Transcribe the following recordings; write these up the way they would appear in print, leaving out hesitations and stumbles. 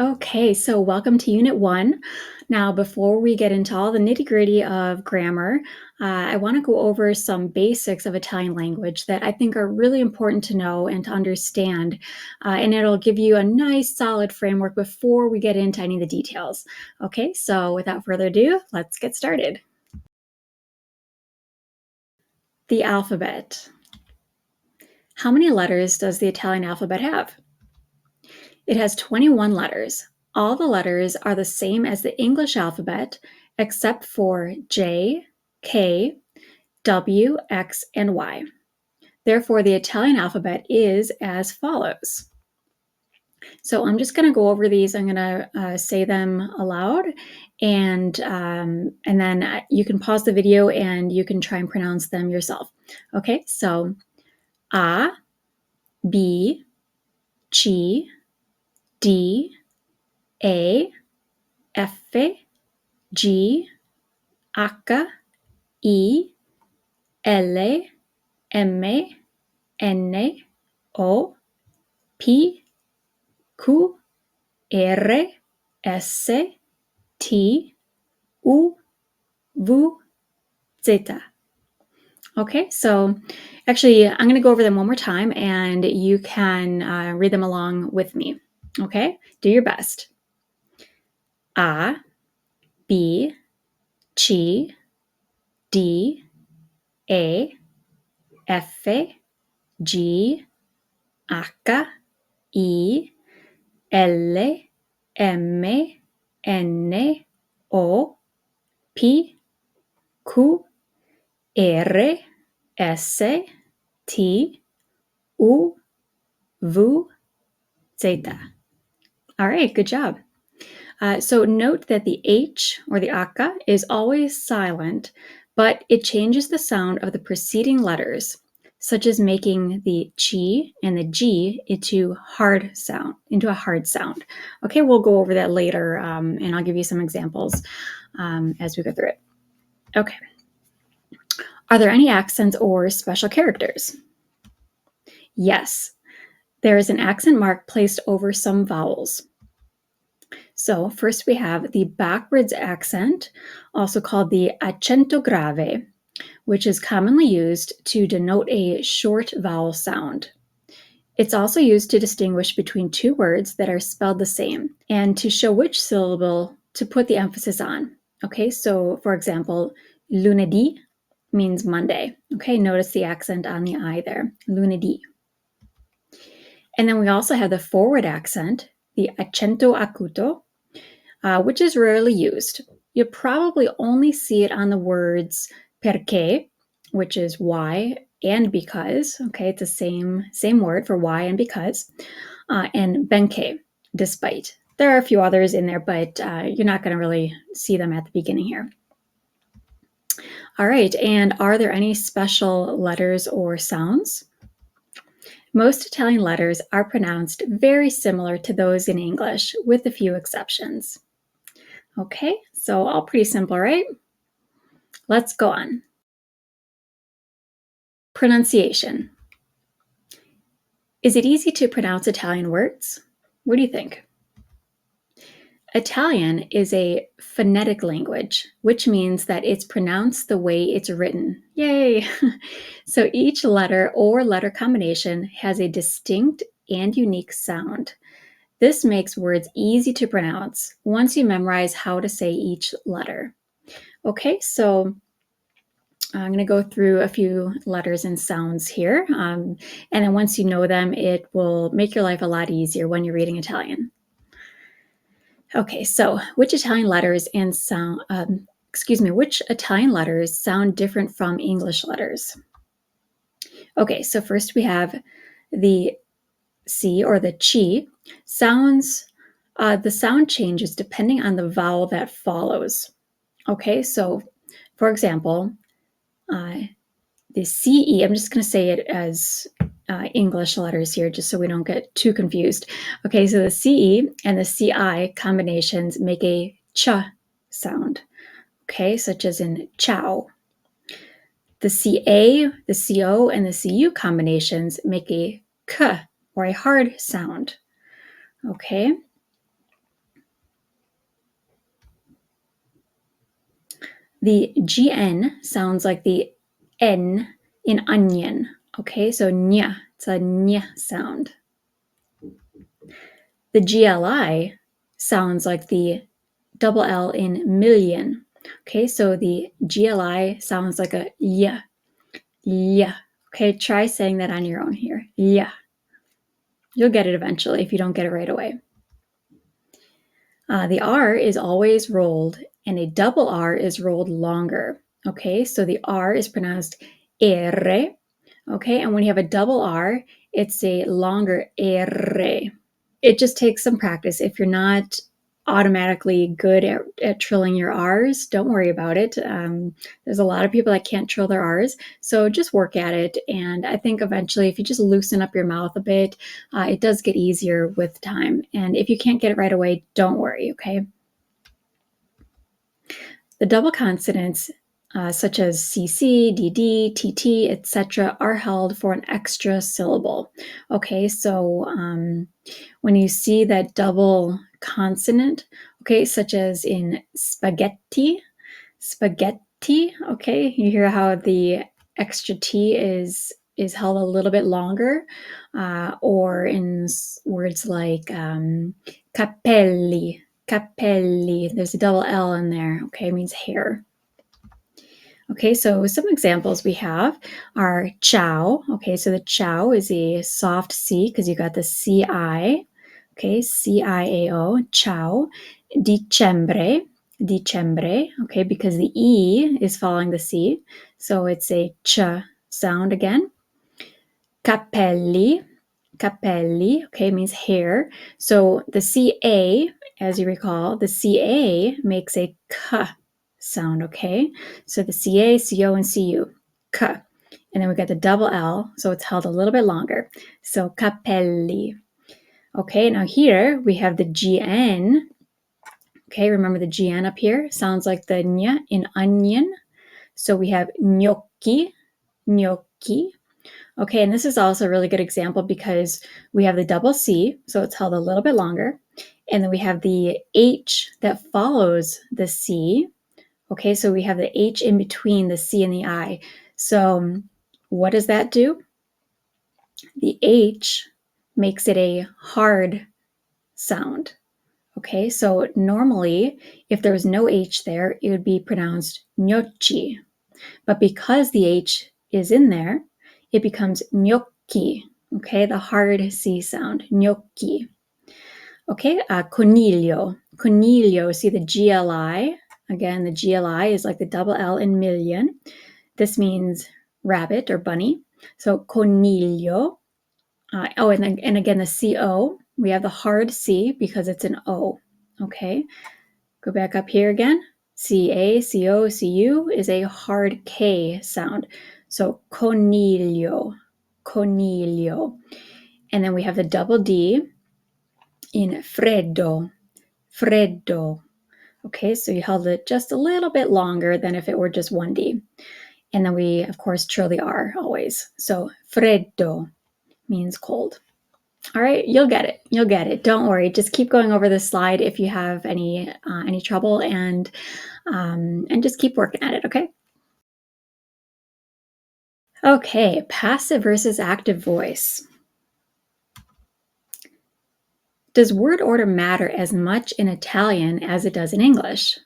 Okay, so welcome to Unit 1. Now, before we get into all the nitty-gritty of grammar, I want to go over some basics of Italian language that I think are really important to know and to understand, and it'll give you a nice solid framework before we get into any of the details. Okay, so without further ado, let's get started. The alphabet. How many letters does the Italian alphabet have? It has 21 letters. All the letters are the same as the English alphabet except for J, K, W, X, and Y. Therefore, the Italian alphabet is as follows. So I'm just going to go over these. I'm going to say them aloud, and then you can pause the video and you can try and pronounce them yourself. Okay, so A, B, C, D, A, F, G, H, I, L, M, N, O, P, Q, R, S, T, U, V, Z. Okay, so actually, I'm going to go over them one more time and you can read them along with me. Okay, do your best. A, B, C, D, E, F, G, H, I, L, M, N, O, P, Q, R, S, T, U, V, Z. All right, good job. So note that the H or the aka is always silent, but it changes the sound of the preceding letters, such as making the chi and the g into a hard sound. Okay, we'll go over that later, and I'll give you some examples as we go through it. Okay. Are there any accents or special characters? Yes. There is an accent mark placed over some vowels. So first we have the backwards accent, also called the accento grave, which is commonly used to denote a short vowel sound. It's also used to distinguish between two words that are spelled the same and to show which syllable to put the emphasis on. Okay, so for example, lunedì means Monday. Okay, notice the accent on the I there, lunedì. And then we also have the forward accent, the accento acuto, which is rarely used. You probably only see it on the words perché, which is why and because. Okay, it's the same word for why and because, and benché, despite. There are a few others in there, but you're not going to really see them at the beginning here. All right, and are there any special letters or sounds? Most Italian letters are pronounced very similar to those in English, with a few exceptions. Okay, so all pretty simple, right? Let's go on. Pronunciation. Is it easy to pronounce Italian words? What do you think? Italian is a phonetic language, which means that it's pronounced the way it's written. Yay! So each letter or letter combination has a distinct and unique sound. This makes words easy to pronounce once you memorize how to say each letter. Okay, so I'm going to go through a few letters and sounds here. And then once you know them, it will make your life a lot easier when you're reading Italian. Okay, so which Italian letters sound different from English letters? Okay, so first we have the C or the chi sounds. The sound changes depending on the vowel that follows. Okay, so for example, the CE, I'm just going to say it as English letters here, just so we don't get too confused. Okay, so the CE and the CI combinations make a ch sound, okay, such as in ciao. The CA, the CO, and the CU combinations make a k or a hard sound, okay? The GN sounds like the N in onion. Okay, so nya, it's a nya sound. The GLI sounds like the double L in million. Okay, so the GLI sounds like a yeah, yeah. Okay, try saying that on your own here. Yeah. You'll get it eventually if you don't get it right away. The R is always rolled, and a double R is rolled longer. Okay, so the R is pronounced R. Okay, and when you have a double R, it's a longer R. It just takes some practice. If you're not automatically good at trilling your R's, don't worry about it. There's a lot of people that can't trill their R's, so just work at it. And I think eventually, if you just loosen up your mouth a bit, it does get easier with time. And if you can't get it right away, don't worry, okay? The double consonants, such as CC, DD, TT, etc., are held for an extra syllable. Okay, so when you see that double consonant, okay, such as in spaghetti, okay, you hear how the extra T is held a little bit longer, or in words like capelli, there's a double L in there, okay, it means hair. Okay, so some examples we have are ciao. Okay, so the ciao is a soft C because you got the CI. Okay, CIAO, ciao. Dicembre, okay, because the E is following the C. So it's a ch sound again. Capelli, okay, means hair. So the CA, as you recall, the CA makes a k sound, okay? So the CA, CO, and CU, k. And then we got the double L, so it's held a little bit longer. So capelli. Okay, now here we have the GN. Okay, remember the GN up here? Sounds like the nya in onion. So we have gnocchi. Okay, and this is also a really good example because we have the double C, so it's held a little bit longer. And then we have the H that follows the C. Okay, so we have the H in between the C and the I. So what does that do? The H makes it a hard sound. Okay, so normally if there was no H there, it would be pronounced gnocchi. But because the H is in there, it becomes gnocchi. Okay, the hard C sound, gnocchi. Okay, coniglio. Coniglio, see the GLI. Again, the GLI is like the double L in million. This means rabbit or bunny. So coniglio. And again, the CO, we have the hard C because it's an O. Okay, go back up here again. CA, CO, CU is a hard K sound. So coniglio. And then we have the double D in freddo. Okay, so you held it just a little bit longer than if it were just one D. And then we, of course, trill the R always. So freddo means cold. All right, you'll get it. Don't worry. Just keep going over this slide if you have any trouble, and just keep working at it. Okay. Okay, passive versus active voice. Does word order matter as much in Italian as it does in English?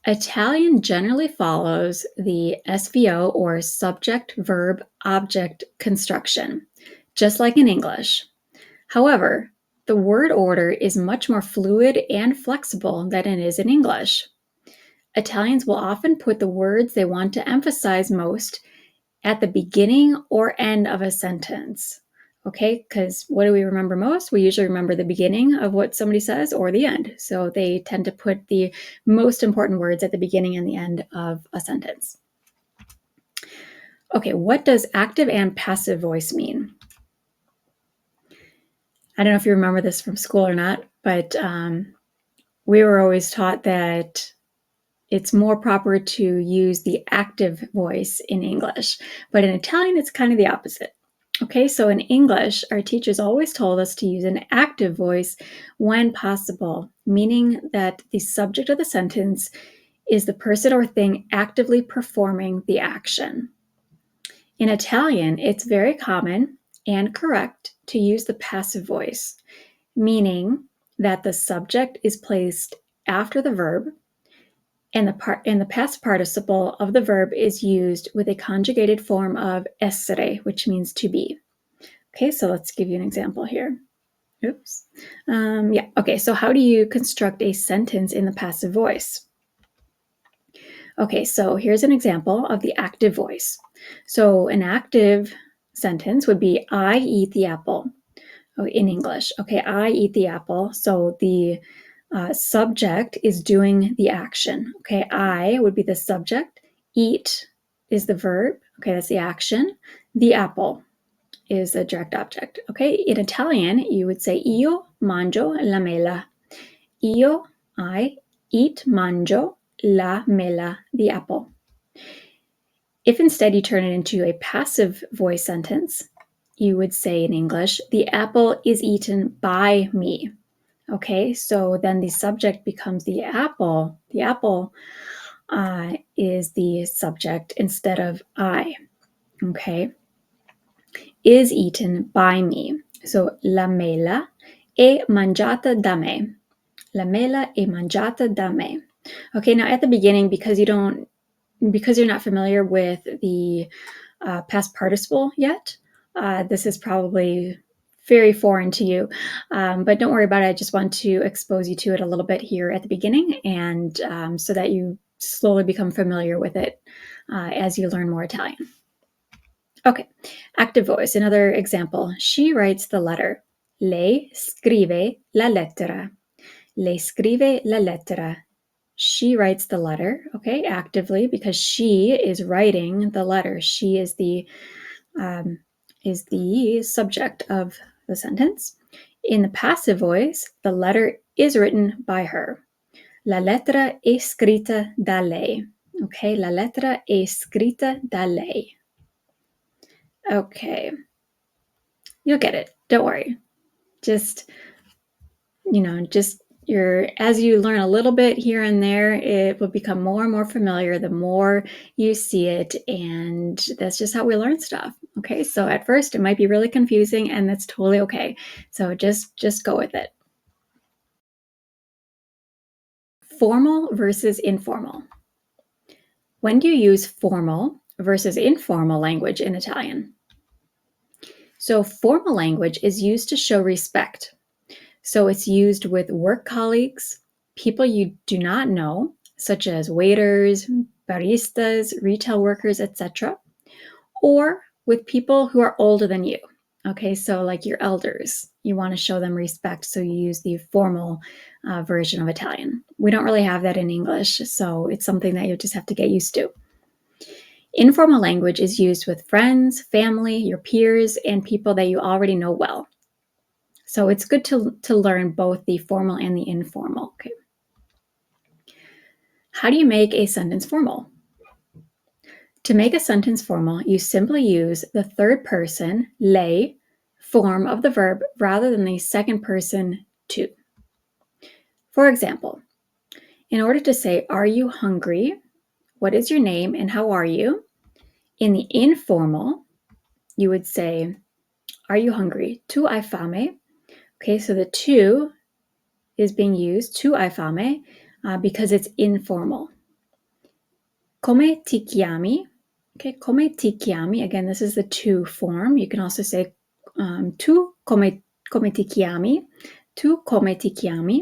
Italian generally follows the SVO or subject verb object construction, just like in English. However, the word order is much more fluid and flexible than it is in English. Italians will often put the words they want to emphasize most at the beginning or end of a sentence. Okay, because what do we remember most? We usually remember the beginning of what somebody says or the end. So they tend to put the most important words at the beginning and the end of a sentence. Okay, what does active and passive voice mean? I don't know if you remember this from school or not, but we were always taught that it's more proper to use the active voice in English, but in Italian, it's kind of the opposite. Okay, so in English, our teachers always told us to use an active voice when possible, meaning that the subject of the sentence is the person or thing actively performing the action. In Italian, it's very common and correct to use the passive voice, meaning that the subject is placed after the verb and the past participle of the verb is used with a conjugated form of essere, which means to be. Okay, so let's give you an example here. Oops. Okay, so how do you construct a sentence in the passive voice? Okay, so here's an example of the active voice. So an active sentence would be, I eat the apple. Oh, in English. Okay, I eat the apple. So the subject is doing the action. Okay, I would be the subject. Eat is the verb. Okay, that's the action. The apple is the direct object. Okay, in Italian, you would say io mangio la mela. Io, I, eat, mangio, la mela, the apple. If instead you turn it into a passive voice sentence, you would say in English, the apple is eaten by me. Okay, so then the subject becomes the apple. The apple is the subject instead of I. Okay, is eaten by me. So la mela è mangiata da me. La mela è mangiata da me. Okay, now at the beginning, because you're not familiar with the past participle yet, this is probably very foreign to you, but don't worry about it. I just want to expose you to it a little bit here at the beginning, and so that you slowly become familiar with it as you learn more Italian. Okay, active voice, another example. She writes the letter. Lei scrive la lettera. Lei scrive la lettera. She writes the letter, okay, actively, because she is writing the letter. She is the subject of the sentence. In the passive voice, the letter is written by her. La lettera è scritta da lei. Okay, la lettera è scritta da lei. Okay, you'll get it. Don't worry. Just as you learn a little bit here and there, it will become more and more familiar the more you see it, and that's just how we learn stuff. Okay, so at first it might be really confusing, and that's totally okay. So just go with it. Formal versus informal. When do you use formal versus informal language in Italian? So formal language is used to show respect. So it's used with work colleagues, people you do not know, such as waiters, baristas, retail workers, etc., or with people who are older than you. Okay, so like your elders, you want to show them respect, so you use the formal version of Italian. We don't really have that in English, so it's something that you just have to get used to. Informal language is used with friends, family, your peers, and people that you already know well. So it's good to learn both the formal and the informal. Okay. How do you make a sentence formal? To make a sentence formal, you simply use the third person, lei, form of the verb rather than the second person, tu. For example, in order to say, are you hungry? What is your name and how are you? In the informal, you would say, are you hungry? Tu hai fame? Okay, so the tu is being used, tu hai fame, because it's informal. Come ti chiami? Okay, come ti chiami? Again, this is the tu form. You can also say tu come ti chiami? Tu come ti chiami?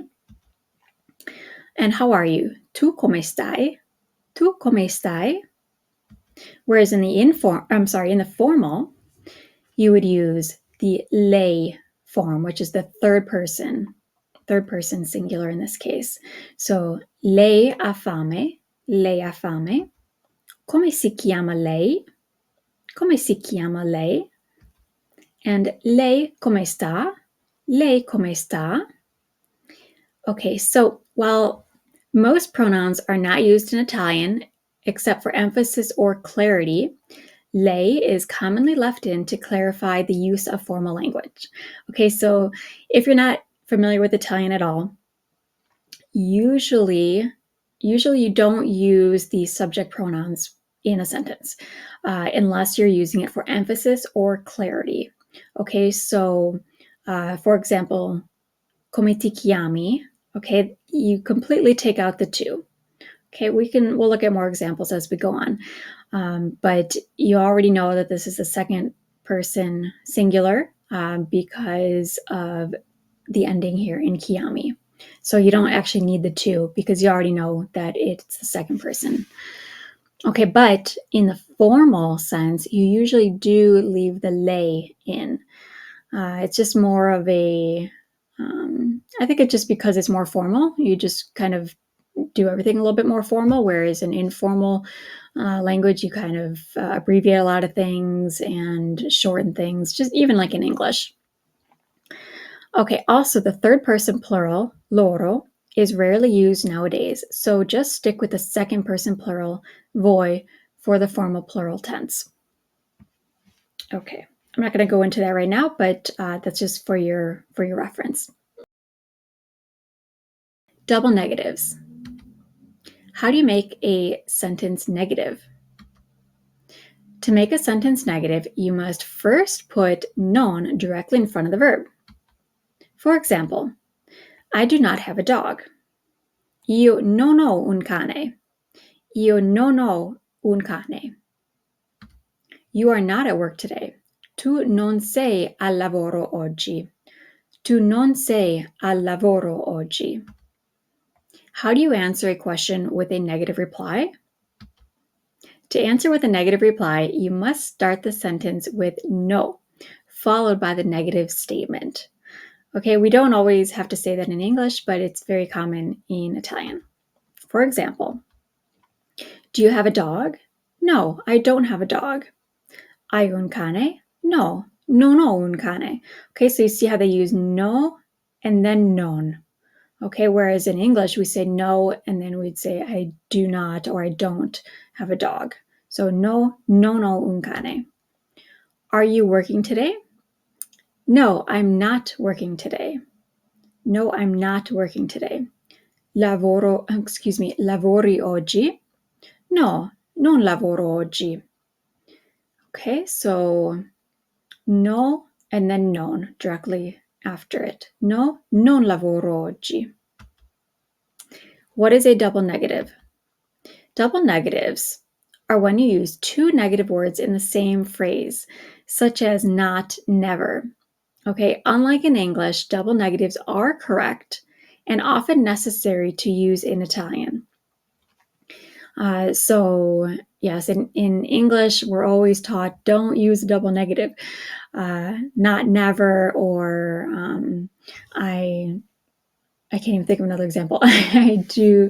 And how are you? Tu come stai? Tu come stai? Whereas in the formal, you would use the lei form, which is the third person singular in this case. So lei ha fame, lei ha fame. Come si chiama lei? Come si chiama lei? And lei come sta? Lei come sta? Okay, so while most pronouns are not used in Italian, except for emphasis or clarity, lei is commonly left in to clarify the use of formal language. Okay, so if you're not familiar with Italian at all, usually usually you don't use the subject pronouns in a sentence unless you're using it for emphasis or clarity. Okay, so for example, come ti chiami, okay, you completely take out the to. Okay, we'll look at more examples as we go on. But you already know that this is the second person singular because of the ending here in chiami. So you don't actually need the to because you already know that it's the second person. Okay, but in the formal sense, you usually do leave the lei in. It's just more of I think it's just because it's more formal. You just kind of do everything a little bit more formal, whereas in informal language, you kind of abbreviate a lot of things and shorten things, just even like in English. Okay, also the third person plural, loro, is rarely used nowadays, so just stick with the second person plural, voi, for the formal plural tense. Okay, I'm not going to go into that right now, but that's just for your reference. Double negatives. How do you make a sentence negative? To make a sentence negative, you must first put non directly in front of the verb. For example, I do not have a dog. Io non ho un cane. Io non ho un cane. You are not at work today. Tu non sei al lavoro oggi. Tu non sei al lavoro oggi. How do you answer a question with a negative reply? To answer with a negative reply, you must start the sentence with no, followed by the negative statement. Okay, we don't always have to say that in English, but it's very common in Italian. For example, do you have a dog? No, I don't have a dog. Hai un cane? No, non ho un cane. Okay, so you see how they use no and then non. Okay, whereas in English we say no and then we'd say I do not or I don't have a dog. So no, non ho un cane. Are you working today? No, I'm not working today. No, I'm not working today. Lavori oggi? No, non lavoro oggi. Okay, so no and then non directly after it. No, non lavoro oggi. What is a double negative? Double negatives are when you use two negative words in the same phrase, such as not, never. Okay, unlike in English, double negatives are correct and often necessary to use in Italian. So yes, in English, we're always taught don't use a double negative, not never, or I can't even think of another example. I do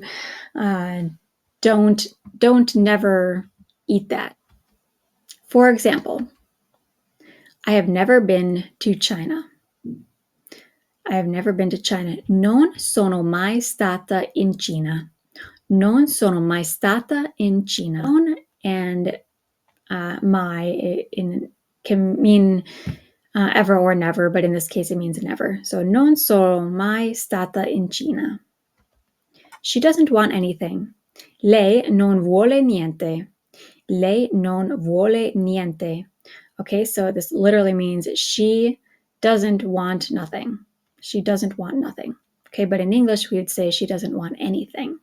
don't never eat that. For example, I have never been to China. I have never been to China. Non sono mai stata in Cina. Non sono mai stata in Cina. Non and mai can mean ever or never, but in this case it means never. So non sono mai stata in Cina. She doesn't want anything. Lei non vuole niente. Lei non vuole niente. Okay, so this literally means she doesn't want nothing. She doesn't want nothing. Okay, but in English we would say she doesn't want anything.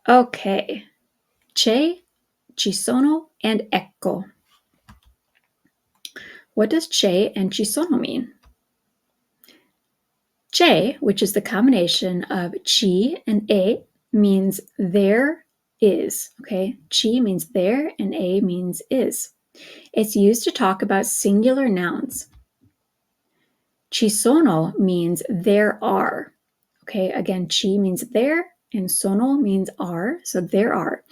Okay, c'è, ci sono, and ecco. What does c'è and ci sono mean? C'è, which is the combination of ci and e, means there is. Okay, ci means there and e means is. It's used to talk about singular nouns. Ci sono means there are. Okay, again, ci means there and sono means are, so there are.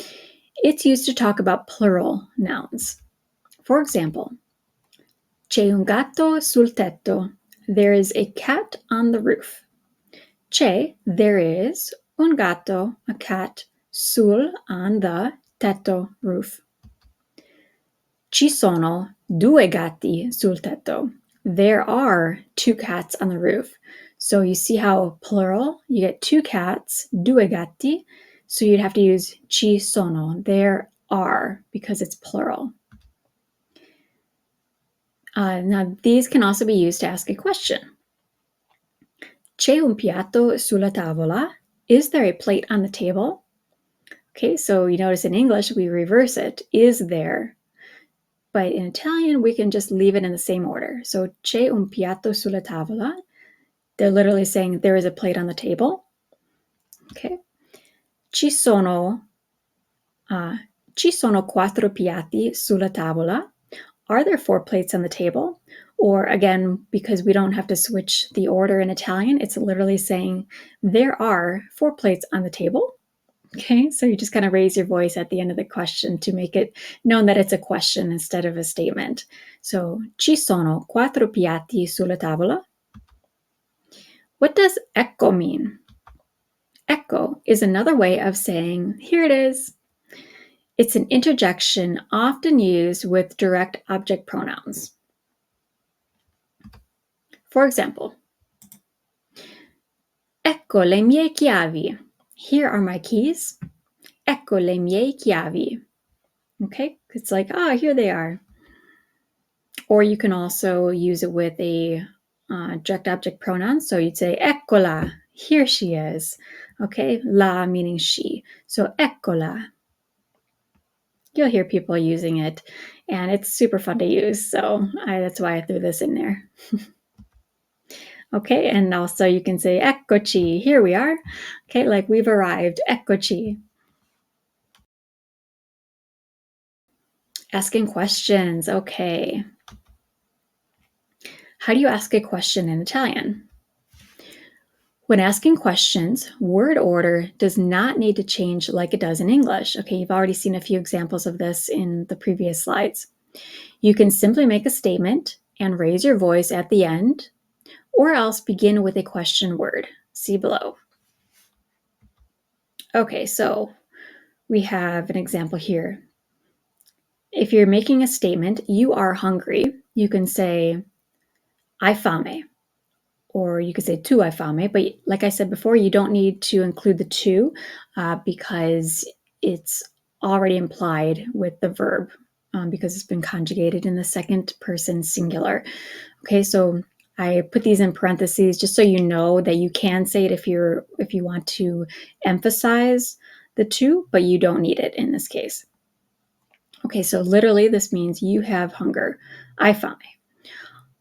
It's used to talk about plural nouns. For example, c'è un gatto sul tetto. There is a cat on the roof. C'è, there is, un gatto, a cat, sul, on the, tetto, roof. Ci sono due gatti sul tetto. There are two cats on the roof. So you see how plural, you get 2 cats, due gatti. So you'd have to use ci sono, there are, because it's plural. Now these can also be used to ask a question. C'è un piatto sulla tavola? Is there a plate on the table? Okay, so you notice in English we reverse it, is there. But in Italian, we can just leave it in the same order. So c'è un piatto sulla tavola. They're literally saying there is a plate on the table. Okay. Ci sono 4 piatti sulla tavola. Are there 4 plates on the table? Or again, because we don't have to switch the order in Italian, it's literally saying there are 4 plates on the table. Okay, so you just kind of raise your voice at the end of the question to make it known that it's a question instead of a statement. So, ci sono 4 piatti sulla tavola. What does ecco mean? Ecco is another way of saying, here it is. It's an interjection often used with direct object pronouns. For example, ecco le mie chiavi. Here are my keys. Ecco le mie chiavi. Okay, it's like, here they are. Or you can also use it with a direct object pronoun. So you'd say, eccola, here she is. Okay, la meaning she. So eccola. You'll hear people using it, and it's super fun to use. So that's why I threw this in there. Okay, and also you can say, eccoci, here we are. Okay, like we've arrived, eccoci. Asking questions, okay. How do you ask a question in Italian? When asking questions, word order does not need to change like it does in English. Okay, you've already seen a few examples of this in the previous slides. You can simply make a statement and raise your voice at the end, or else begin with a question word. See below. Okay, so we have an example here. If you're making a statement, you are hungry, you can say, hai fame. Or you could say tu hai fame, but like I said before, you don't need to include the tu because it's already implied with the verb because it's been conjugated in the second person singular. Okay, so I put these in parentheses just so you know that you can say it if you want to emphasize the tu, but you don't need it in this case. Okay, so literally this means you have hunger. Hai fame.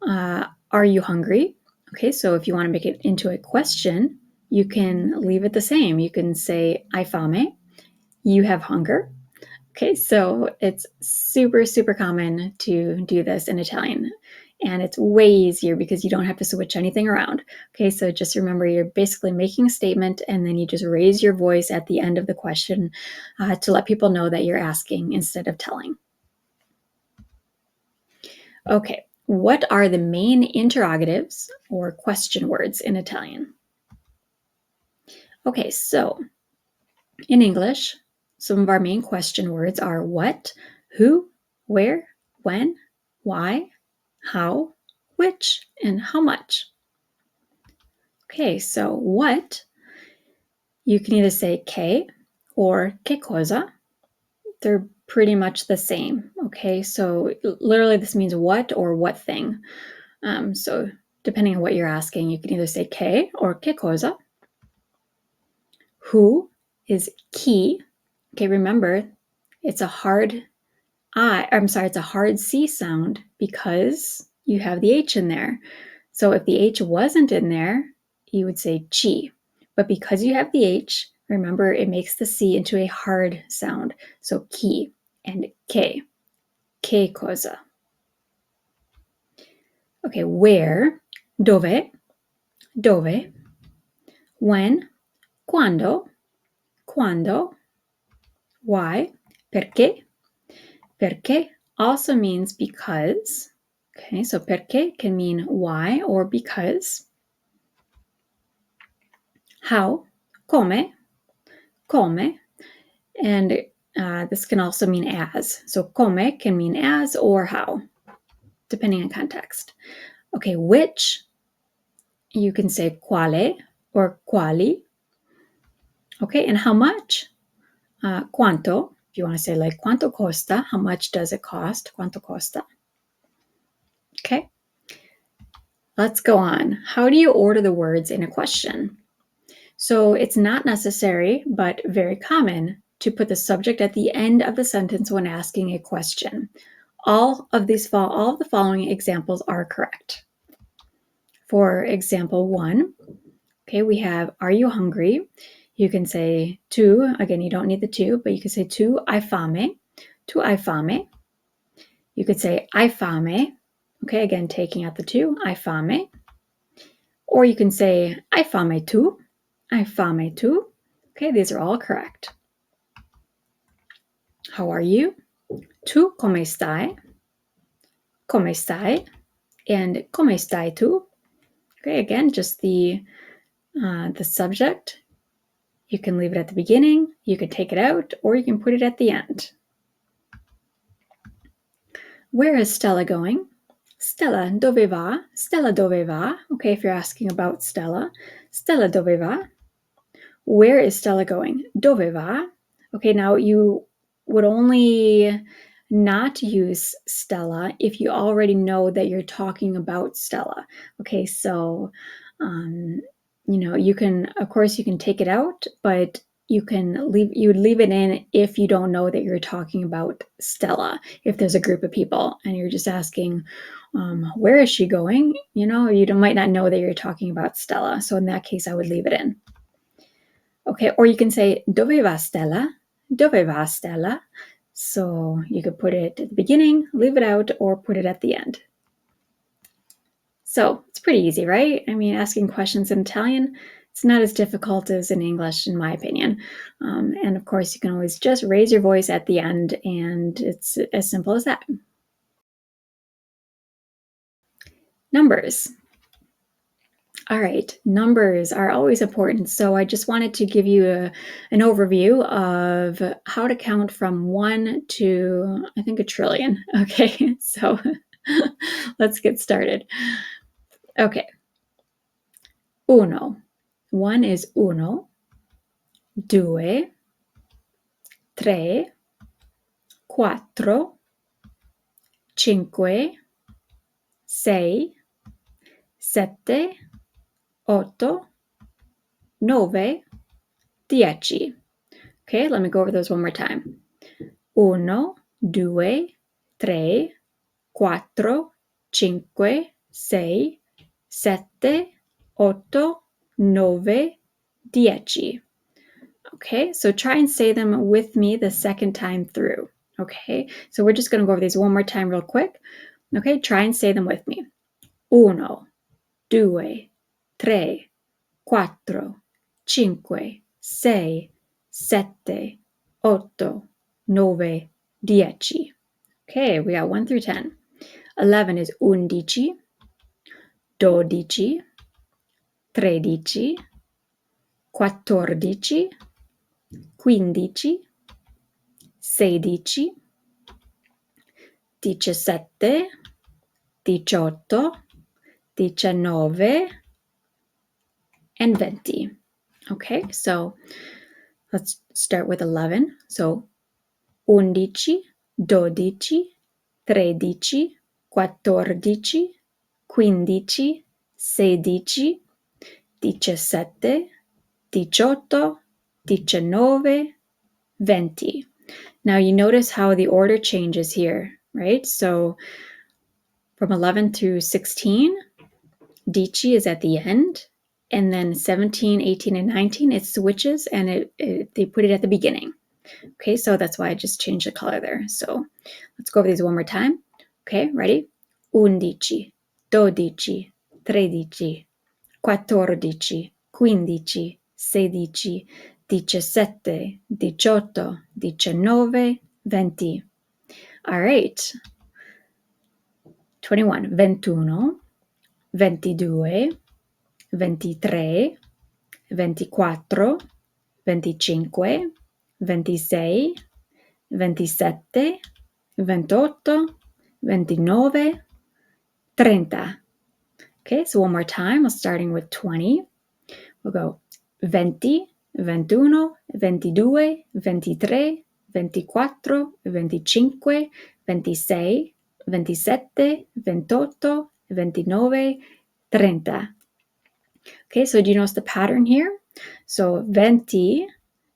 Are you hungry? Okay, so if you want to make it into a question, you can leave it the same. You can say, hai fame, you have hunger. Okay, so it's super, super common to do this in Italian. And it's way easier because you don't have to switch anything around. Okay, so just remember you're basically making a statement and then you just raise your voice at the end of the question to let people know that you're asking instead of telling. Okay, what are the main interrogatives or question words in Italian? Okay, so in English, some of our main question words are what, who, where, when, why, how, which, and how much. Okay, so what, you can either say che or che cosa. They're pretty much the same. Okay, so literally this means what or what thing. So depending on what you're asking, you can either say che or che cosa. Who is chi. Okay, remember, it's a hard it's a hard C sound because you have the H in there. So if the H wasn't in there, you would say chi. But because you have the H, remember it makes the C into a hard sound. So chi and che cosa. Okay, where, dove, when, quando, why, perché also means because. Okay, so perché can mean why or because. How, come, and this can also mean as. So come can mean as or how, depending on context. Okay, which you can say quale or quali. Okay, and how much? Quanto. If you want to say like quanto costa, how much does it cost? Quanto costa. Okay, let's go on. How do you order the words in a question? So it's not necessary, but very common to put the subject at the end of the sentence when asking a question. All of the following examples are correct. For example 1, okay, we have, are you hungry? You can say tu, again, you don't need the tu, but you can say tu hai fame, tu hai fame. You could say hai fame, okay, again, taking out the tu, hai fame. Or you can say hai fame tu, hai fame tu. Okay, these are all correct. How are you? Tu come stai? Come stai? And come stai tu? Okay, again, just the subject. You can leave it at the beginning, you can take it out, or you can put it at the end. Where is Stella going? Stella dove va? Stella dove va? Okay, if you're asking about Stella, Stella dove va? Where is Stella going? Dove va? Okay, now you would only not use Stella if you already know that you're talking about Stella. Okay, so you can, of course, you can take it out, but you would leave it in if you don't know that you're talking about Stella. If there's a group of people and you're just asking, where is she going? You might not know that you're talking about Stella. So in that case, I would leave it in. Okay, or you can say dove va Stella? Dove va Stella? So you could put it at the beginning, leave it out, or put it at the end. So it's pretty easy, right? I mean, asking questions in Italian, it's not as difficult as in English, in my opinion. And of course, you can always just raise your voice at the end, and it's as simple as that. Numbers. All right, numbers are always important. So I just wanted to give you an overview of how to count from 1 to, I think, 1,000,000,000,000. Okay, so let's get started. Okay. Uno. 1 is uno. Due. Tre. Quattro. Cinque. Sei. Sette. Otto. Nove. 10. Okay, let me go over those one more time. 1, 2, 3, 4, 5, 6, 7, 8, 9, 10. Okay, so try and say them with me the second time through. Okay, so we're just going to go over these one more time real quick. Okay, try and say them with me. 1, 2, 3, 4, 5, 6, 7, 8, 9, 10. Okay, we got 1 through 10. 11 is 11, 12, 13, 14, 15, 16, 17, 18, 19, and 20. Okay, so let's start with 11. So 11, 12, 13, 14, 15, 16, 17, 18, 19, 20. Now you notice how the order changes here, right? So from 11 through 16, dici is at the end, and then 17, 18, and 19, it switches and they put it at the beginning. Okay, so that's why I just changed the color there. So let's go over these one more time. Okay, ready? 11, 12, 13, 14, 15, 16, 17, 18, 19, 20. All right. 21, 21, 22, 23, 24, 25, 26, 27, 28, 29, 30. Okay, so one more time, starting with 20. We'll go 20, 21, 22, 23, 24, 25, 26, 27, 28, 29, 30. Okay, so do you notice the pattern here? So 20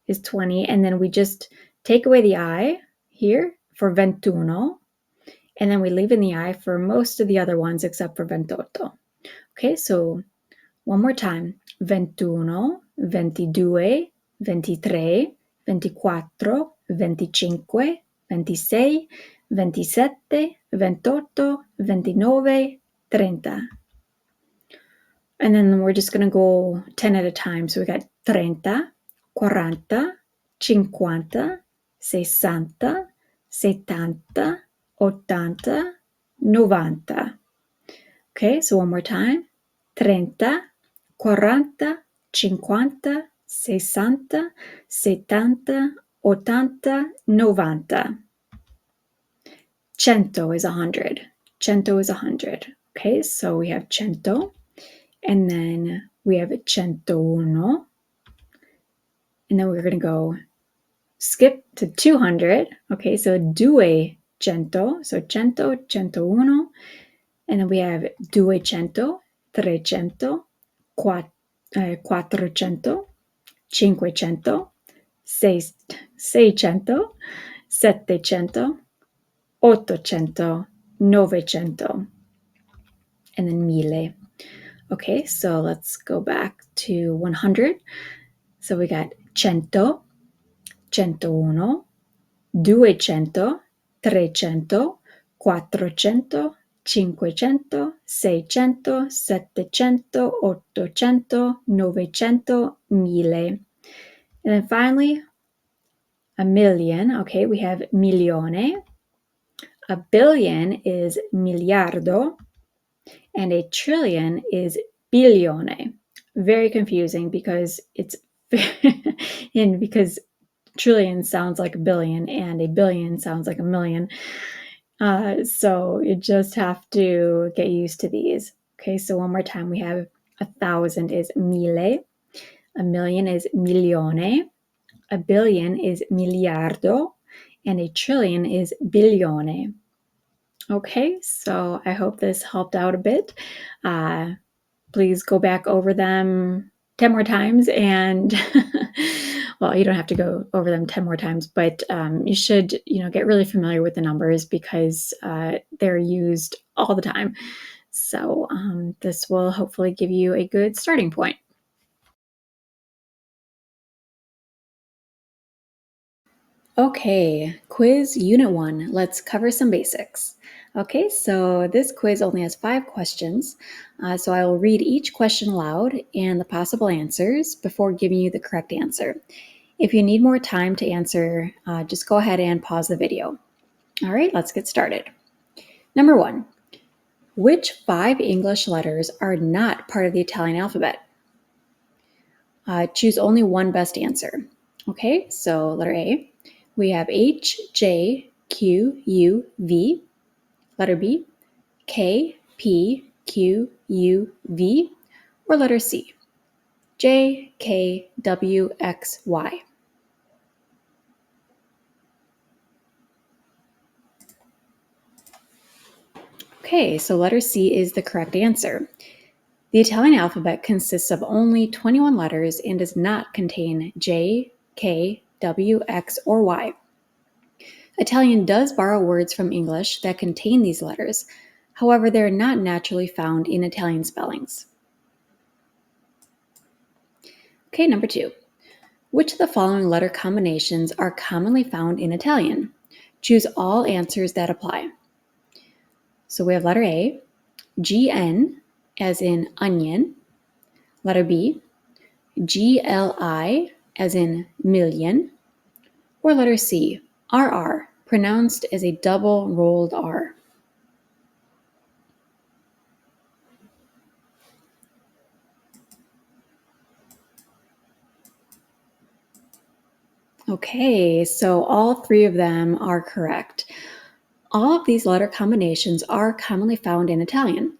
is 20, and then we just take away the I here for 21, and then we leave in the I for most of the other ones except for 28. Okay, so one more time. 21, 22, 23, 24, 25, 26, 27, 28, 29, 30. And then we're just going to go 10 at a time. So we got 30, 40, 50, 60, 70, 80, 90. Okay, so one more time. 30, 40, 50, 60, 70, 80, 90. 100 is 100. 100 is 100. Okay, so we have 100. And then we have 101. And then we're going to go skip to 200. Okay, so 200. So 100, 101. And then we have 200, 300, 400, 500, 600, 700, 800, 900, and then 1000. Okay, so let's go back to 100. So we got 100, 101, 200, 300, 400, 500, 600, 700, 800, 900, 1000. And then finally, a million. Okay, we have milione. A billion is miliardo. And a trillion is bilione. Very confusing because it's and because trillion sounds like a billion and a billion sounds like a million. So you just have to get used to these. Okay, so one more time, we have 1,000 is mille, a million is milione, a billion is miliardo, and a trillion is bilione. Okay, so I hope this helped out a bit. Please go back over them 10 more times and well, you don't have to go over them 10 more times, but you should, get really familiar with the numbers because they're used all the time. So this will hopefully give you a good starting point. Okay, quiz unit 1. Let's cover some basics. Okay, so this quiz only has 5 questions. So I will read each question aloud and the possible answers before giving you the correct answer. If you need more time to answer, just go ahead and pause the video. All right, let's get started. Number 1, which 5 English letters are not part of the Italian alphabet? Choose only one best answer. Okay, so letter A, we have H, J, Q, U, V. Letter B, K, P, Q, U, V. Or letter C, J, K, W, X, Y. Okay, so letter C is the correct answer. The Italian alphabet consists of only 21 letters and does not contain J, K, W, X, or Y. Italian does borrow words from English that contain these letters. However, they are not naturally found in Italian spellings. Okay, number 2. Which of the following letter combinations are commonly found in Italian? Choose all answers that apply. So we have letter A, GN, as in onion. Letter B, GLI, as in million. Or letter C, RR, pronounced as a double rolled R. Okay, so all 3 of them are correct. All of these letter combinations are commonly found in Italian.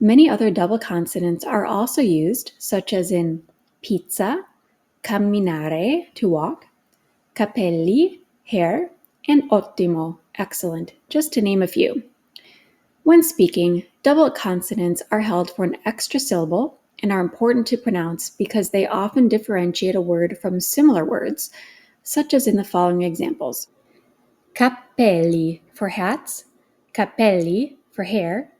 Many other double consonants are also used, such as in pizza, camminare, to walk, capelli, hair, and ottimo, excellent, just to name a few. When speaking, double consonants are held for an extra syllable and are important to pronounce because they often differentiate a word from similar words, such as in the following examples. Capelli for hats, capelli for hair,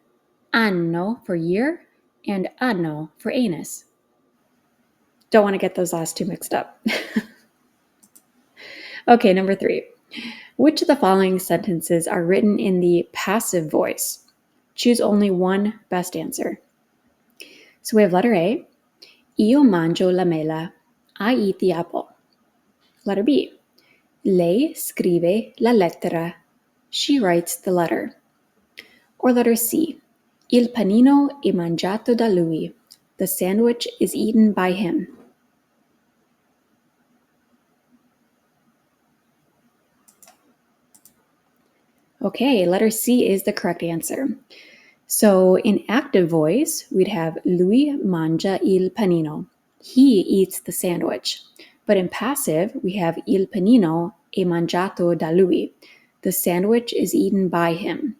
anno for year, and anno for anus. Don't want to get those last two mixed up. Okay, number 3. Which of the following sentences are written in the passive voice? Choose only one best answer. So we have letter A, io mangio la mela, I eat the apple. Letter B, lei scrive la lettera, she writes the letter. Or letter C, il panino è mangiato da lui, the sandwich is eaten by him. Okay, letter C is the correct answer. So in active voice, we'd have lui mangia il panino. He eats the sandwich. But in passive, we have il panino è mangiato da lui. The sandwich is eaten by him.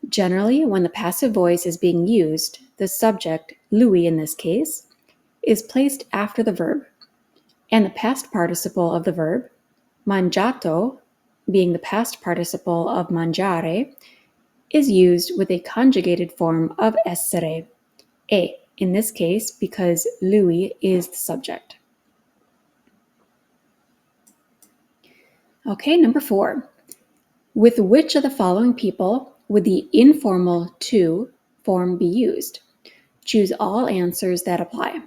Generally, when the passive voice is being used, the subject, lui in this case, is placed after the verb. And the past participle of the verb, mangiato, being the past participle of mangiare, is used with a conjugated form of essere, e, in this case because lui is the subject. Okay, number 4. With which of the following people would the informal to form be used? Choose all answers that apply.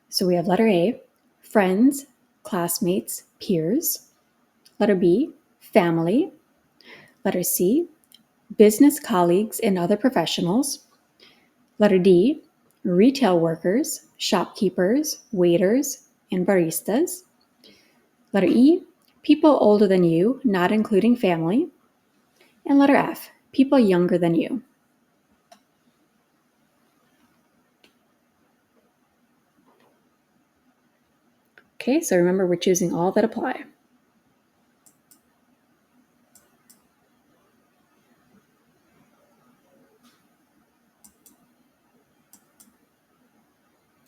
So we have letter A, friends, classmates, peers. Letter B, family. Letter C, business colleagues and other professionals. Letter D, retail workers, shopkeepers, waiters, and baristas. Letter E, people older than you, not including family. And letter F, people younger than you. Okay, so remember we're choosing all that apply.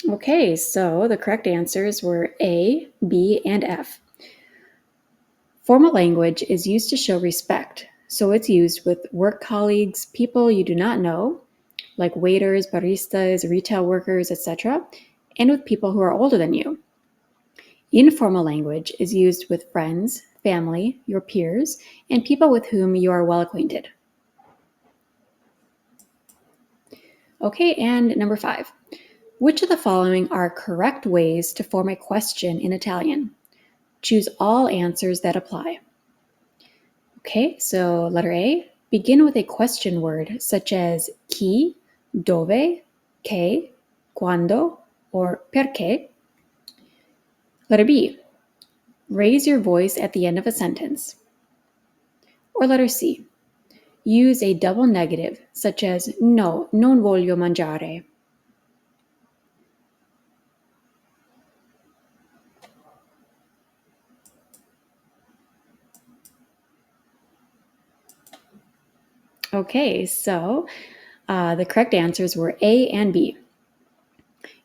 Okay, so the correct answers were A, B, and F. Formal language is used to show respect, so it's used with work colleagues, people you do not know, like waiters, baristas, retail workers, etc., and with people who are older than you. Informal language is used with friends, family, your peers, and people with whom you are well acquainted. Okay, and number 5. Which of the following are correct ways to form a question in Italian? Choose all answers that apply. Okay, so letter A, begin with a question word such as chi, dove, che, quando, or perché. Letter B, raise your voice at the end of a sentence. Or letter C, use a double negative such as no, non voglio mangiare. Okay, so the correct answers were A and B.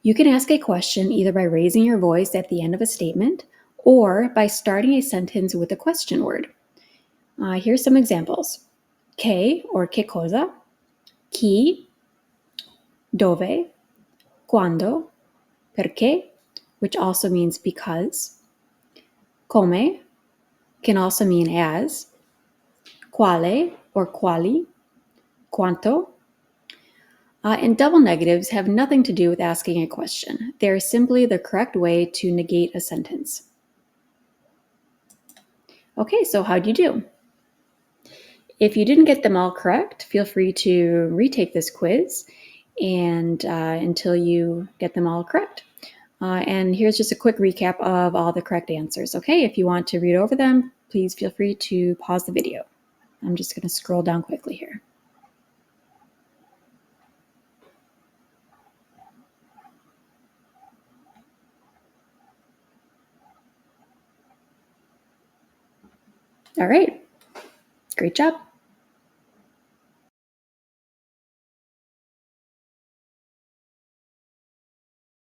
You can ask a question either by raising your voice at the end of a statement or by starting a sentence with a question word. Here's some examples. Che or che cosa, chi, dove, quando, perché, which also means because, come, can also mean as, quale or quali, quanto. And double negatives have nothing to do with asking a question. They are simply the correct way to negate a sentence. Okay, so how'd you do? If you didn't get them all correct, feel free to retake this quiz and until you get them all correct. And here's just a quick recap of all the correct answers. Okay, if you want to read over them, please feel free to pause the video. I'm just going to scroll down quickly here. All right, great job.